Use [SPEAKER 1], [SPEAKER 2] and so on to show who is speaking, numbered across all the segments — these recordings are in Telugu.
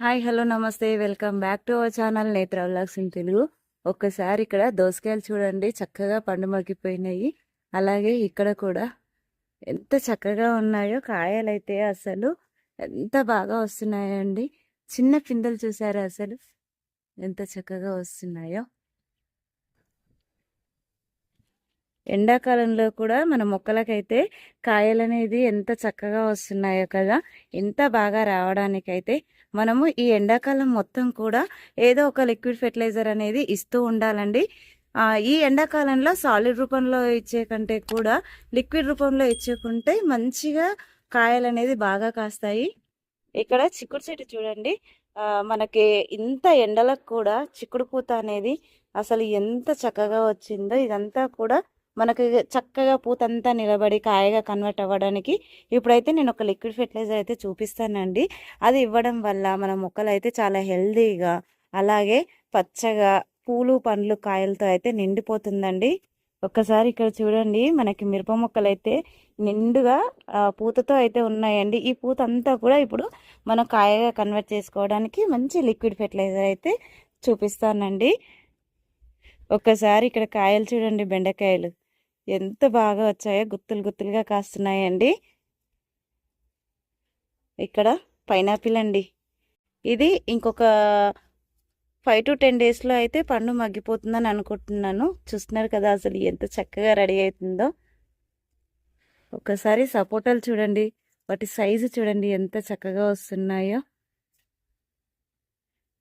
[SPEAKER 1] హాయ్ హలో నమస్తే welcome back to our channel నేత్ర వ్లాగ్స్ ఇన్ తెలుగు. ఒక్కసారి ఇక్కడ దోసకాయలు చూడండి, చక్కగా పండు మగ్గిపోయినాయి. అలాగే ఇక్కడ కూడా ఎంత చక్కగా ఉన్నాయో కాయలైతే అసలు ఎంత బాగా వస్తున్నాయండి. చిన్న పిందెలు చూసారా అసలు ఎంత చక్కగా వస్తున్నాయో. ఎండాకాలంలో కూడా మన మొక్కలకైతే కాయలనేది ఎంత చక్కగా వస్తున్నాయో కదా. ఎంత బాగా రావడానికైతే మనము ఈ ఎండాకాలం మొత్తం కూడా ఏదో ఒక లిక్విడ్ ఫెర్టిలైజర్ అనేది ఇస్తూ ఉండాలండి. ఈ ఎండాకాలంలో సాలిడ్ రూపంలో ఇచ్చే కంటే కూడా లిక్విడ్ రూపంలో ఇచ్చుకుంటే మంచిగా కాయలు అనేది బాగా కాస్తాయి. ఇక్కడ చిక్కుడు చెట్టు చూడండి, మనకి ఇంత ఎండలకు కూడా చిక్కుడు పూత అనేది అసలు ఎంత చక్కగా వచ్చిందో. ఇదంతా కూడా మనకి చక్కగా పూతంతా నిలబడి కాయగా కన్వర్ట్ అవ్వడానికి ఇప్పుడైతే నేను ఒక లిక్విడ్ ఫెర్టిలైజర్ అయితే చూపిస్తానండి. అది ఇవ్వడం వల్ల మన మొక్కలు అయితే చాలా హెల్దీగా, అలాగే పచ్చగా పూలు పండ్లు కాయలతో అయితే నిండిపోతుందండి. ఒక్కసారి ఇక్కడ చూడండి, మనకి మిరప మొక్కలు అయితే నిండుగా పూతతో అయితే ఉన్నాయండి. ఈ పూత అంతా కూడా ఇప్పుడు మనం కాయగా కన్వర్ట్ చేసుకోవడానికి మంచి లిక్విడ్ ఫెర్టిలైజర్ అయితే చూపిస్తానండి. ఒక్కసారి ఇక్కడ కాయలు చూడండి, బెండకాయలు ఎంత బాగా వచ్చాయో, గుత్తులు గుత్తులుగా కాస్తున్నాయండి. ఇక్కడ పైనాపిల్ అండి, ఇది ఇంకొక 5 to 10 డేస్లో అయితే పండు మగ్గిపోతుందని అనుకుంటున్నాను. చూస్తున్నారు కదా అసలు ఎంత చక్కగా రెడీ అవుతుందో. ఒకసారి సపోటాలు చూడండి, వాటి సైజు చూడండి ఎంత చక్కగా వస్తున్నాయో.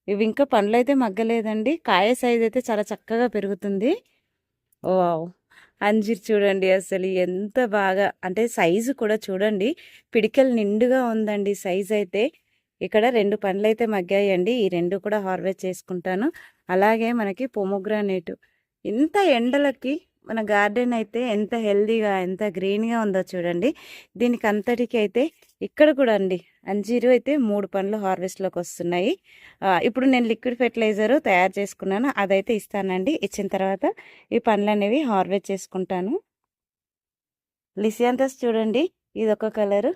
[SPEAKER 1] ఇవి ఇంకా పండ్లు అయితే మగ్గలేదండి, కాయ సైజ్ అయితే చాలా చక్కగా పెరుగుతుంది. వావ్, అంజీర్ చూడండి అసలు ఎంత బాగా, అంటే సైజు కూడా చూడండి, పిడికలు నిండుగా ఉందండి సైజ్ అయితే. ఇక్కడ 2 పండ్లు అయితే మగ్గాయండి, ఈ 2 కూడా హార్వెస్ట్ చేసుకుంటాను. అలాగే మనకి పొమోగ్రానేట్, ఇంత ఎండలకి మన గార్డెన్ అయితే ఎంత హెల్దీగా ఎంత గ్రీన్గా ఉందో చూడండి. దీనికి అంతటికి అయితే ఇక్కడ కూడా అండి అంజీరు అయితే 3 పండ్లు హార్వెస్ట్లోకి వస్తున్నాయి. ఇప్పుడు నేను లిక్విడ్ ఫెర్టిలైజర్ తయారు చేసుకున్నాను, అదైతే ఇస్తానండి. ఇచ్చిన తర్వాత ఈ పండ్లు అనేవి హార్వెస్ట్ చేసుకుంటాను. లిసియాంథస్ చూడండి, ఇదొక కలరు,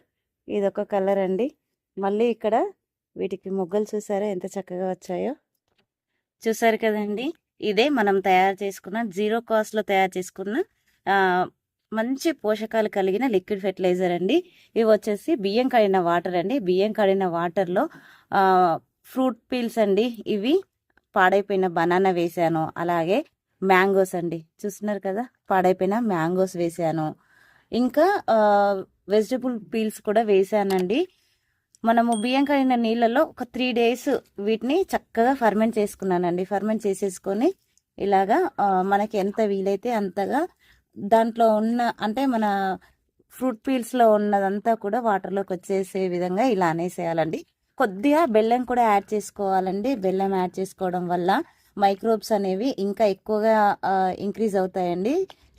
[SPEAKER 1] ఇదొక కలర్ అండి. మళ్ళీ ఇక్కడ వీటికి మొగ్గలు చూసారా ఎంత చక్కగా వచ్చాయో. చూసారు కదండి, ఇదే మనం తయారు చేసుకున్న జీరో కాస్ట్లో తయారు చేసుకున్న మంచి పోషకాలు కలిగిన లిక్విడ్ ఫెర్టిలైజర్ అండి. ఇవి వచ్చేసి బియ్యం కడిగిన వాటర్ అండి. బియ్యం కడిగిన వాటర్లో ఫ్రూట్ పీల్స్ అండి, ఇవి పాడైపోయిన బనానా వేసాను. అలాగే మ్యాంగోస్ అండి, చూస్తున్నారు కదా పాడైపోయిన మ్యాంగోస్ వేసాను. ఇంకా వెజిటబుల్ పీల్స్ కూడా వేసానండి. మనము బియ్యం కడిగిన నీళ్ళలో ఒక 3 days వీటిని చక్కగా ఫర్మెంట్ చేసుకున్నానండి. ఫర్మెంట్ చేసేసుకొని ఇలాగా మనకి ఎంత వీలైతే అంతగా దాంట్లో ఉన్న, అంటే మన ఫ్రూట్ పీల్స్లో ఉన్నదంతా కూడా వాటర్లోకి వచ్చేసే విధంగా ఇలా అనేసేయాలండి. కొద్దిగా బెల్లం కూడా యాడ్ చేసుకోవాలండి. బెల్లం యాడ్ చేసుకోవడం వల్ల మైక్రోబ్స్ అనేవి ఇంకా ఎక్కువగా ఇంక్రీజ్ అవుతాయండి.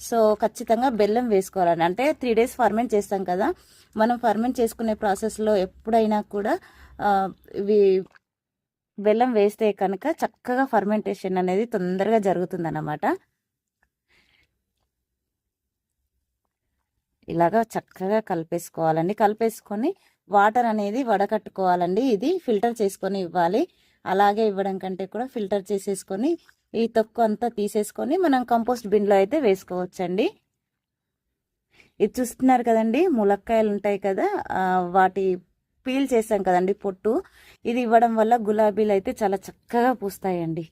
[SPEAKER 1] సో ఖచ్చితంగా బెల్లం వేసుకోవాలండి. అంటే 3 days ఫర్మెంట్ చేస్తాం కదా, మనం ఫర్మెంట్ చేసుకునే ప్రాసెస్లో ఎప్పుడైనా కూడా ఇవి బెల్లం వేస్తే కనుక చక్కగా ఫర్మెంటేషన్ అనేది తొందరగా జరుగుతుందన్నమాట. ఇలాగా చక్కగా కలిపేసుకోవాలండి. కలిపేసుకొని వాటర్ అనేది వడకట్టుకోవాలండి. ఇది ఫిల్టర్ చేసుకొని ఇవ్వాలి. అలాగే ఇవ్వడం కంటే కూడా ఫిల్టర్ చేసేసుకొని ఈ తొక్కు అంతా తీసేసుకొని మనం కంపోస్ట్ బిన్లో అయితే వేసుకోవచ్చండి. ఇది చూస్తున్నారు కదండి, ములక్కాయలు ఉంటాయి కదా, వాటి పీల్ చేసాం కదండి పొట్టు, ఇది ఇవ్వడం వల్ల గులాబీలు అయితే చాలా చక్కగా పూస్తాయండి.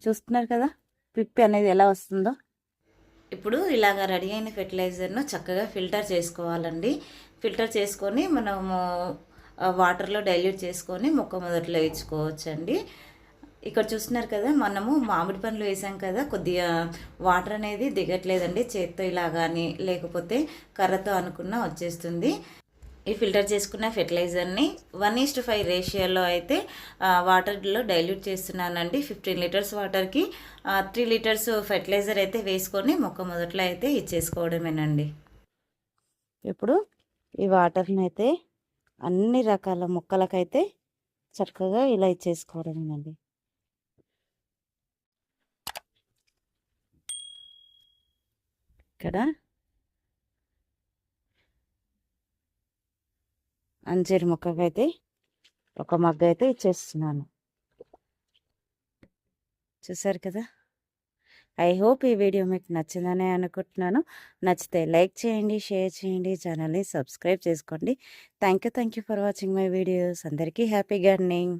[SPEAKER 1] చూస్తున్నారు కదా పిప్పి అనేది ఎలా వస్తుందో. ఇప్పుడు ఇలాగ రెడీ అయిన ఫెర్టిలైజర్ను చక్కగా ఫిల్టర్ చేసుకోవాలండి. ఫిల్టర్ చేసుకొని మనము వాటర్లో డైల్యూట్ చేసుకొని మొక్క మొదట్లో ఇచ్చుకోవచ్చండి. ఇక్కడ చూస్తున్నారు కదా, మనము మామిడి పండ్లు వేసాం కదా, కొద్దిగా వాటర్ అనేది దిగట్లేదండి. చేత్తో ఇలా కానీ లేకపోతే కర్రతో అనుకున్నా వచ్చేస్తుంది. ఈ ఫిల్టర్ చేసుకున్న ఫెర్టిలైజర్ని 1:5 రేషియోలో అయితే వాటర్లో డైల్యూట్ చేస్తున్నానండి. 15 liters వాటర్కి 3 liters ఫెర్టిలైజర్ అయితే వేసుకొని మొక్క మొదట్లో అయితే ఇచ్చేసుకోవడమేనండి. ఇప్పుడు ఈ వాటర్ని అయితే అన్ని రకాల మొక్కలకైతే చక్కగా ఇలా ఇచ్చేసుకోవడమేనండి. ఇక్కడ అంజీర్ మొక్కకైతే ఒక మగ్గ అయితే ఇచ్చేస్తున్నాను. చూసారు కదా. ఐ హోప్ ఈ వీడియో మీకు నచ్చిందని అనుకుంటున్నాను. నచ్చితే లైక్ చేయండి, షేర్ చేయండి, ఛానల్ని సబ్స్క్రైబ్ చేసుకోండి. Thank you for watching my videos. అందరికీ హ్యాపీ గార్డెనింగ్.